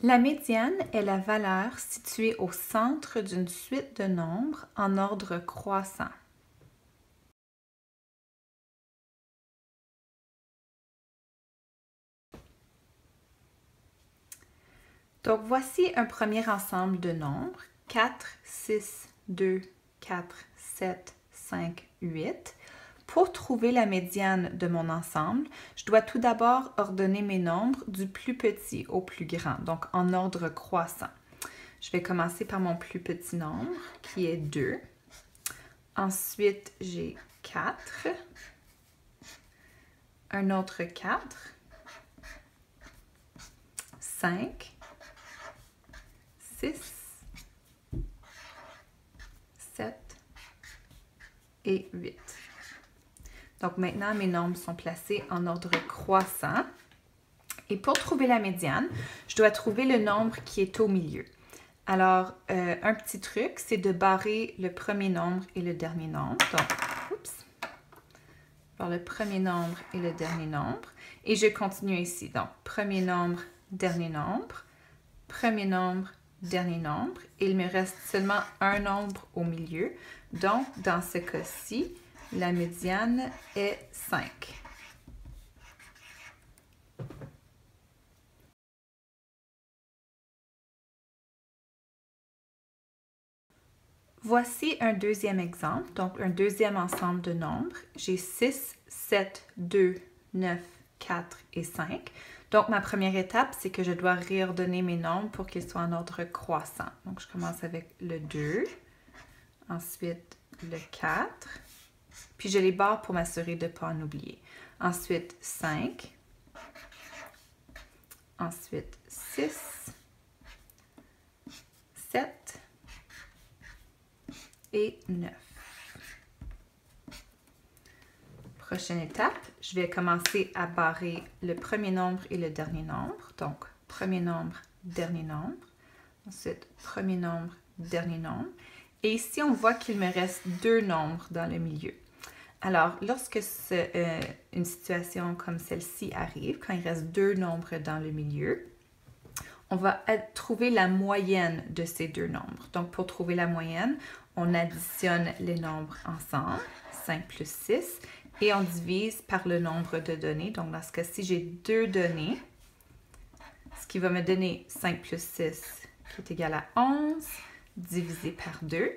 La médiane est la valeur située au centre d'une suite de nombres en ordre croissant. Donc, voici un premier ensemble de nombres, 4, 6, 2, 4, 7, 5, 8. Pour trouver la médiane de mon ensemble, je dois tout d'abord ordonner mes nombres du plus petit au plus grand, donc en ordre croissant. Je vais commencer par mon plus petit nombre, qui est 2. Ensuite, j'ai 4, un autre 4, 5, 6, 7 et 8. Donc maintenant, mes nombres sont placés en ordre croissant. Et pour trouver la médiane, je dois trouver le nombre qui est au milieu. Alors, un petit truc, c'est de barrer le premier nombre et le dernier nombre. Donc, par le premier nombre et le dernier nombre. Et je continue ici. Donc, premier nombre, dernier nombre, premier nombre, dernier nombre. Et il me reste seulement un nombre au milieu. Donc, dans ce cas-ci, la médiane est 5. Voici un deuxième exemple, donc un deuxième ensemble de nombres. J'ai 6, 7, 2, 9, 4 et 5. Donc, ma première étape, c'est que je dois réordonner mes nombres pour qu'ils soient en ordre croissant. Donc, je commence avec le 2, ensuite le 4, puis je les barre pour m'assurer de ne pas en oublier. Ensuite, 5, ensuite 6, 7 et 9. Prochaine étape, je vais commencer à barrer le premier nombre et le dernier nombre. Donc, premier nombre, dernier nombre. Ensuite, premier nombre, dernier nombre. Et ici, on voit qu'il me reste 2 nombres dans le milieu. Alors, lorsque une situation comme celle-ci arrive, quand il reste 2 nombres dans le milieu, on va trouver la moyenne de ces 2 nombres. Donc, pour trouver la moyenne, on additionne les nombres ensemble, 5 plus 6, et on divise par le nombre de données. Donc, dans ce cas-ci, j'ai 2 données, ce qui va me donner 5 plus 6, qui est égal à 11, divisé par 2.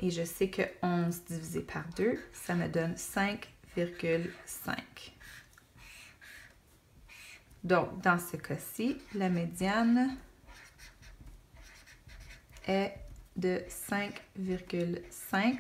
Et je sais que 11 divisé par 2, ça me donne 5,5. Donc, dans ce cas-ci, la médiane est de 5,5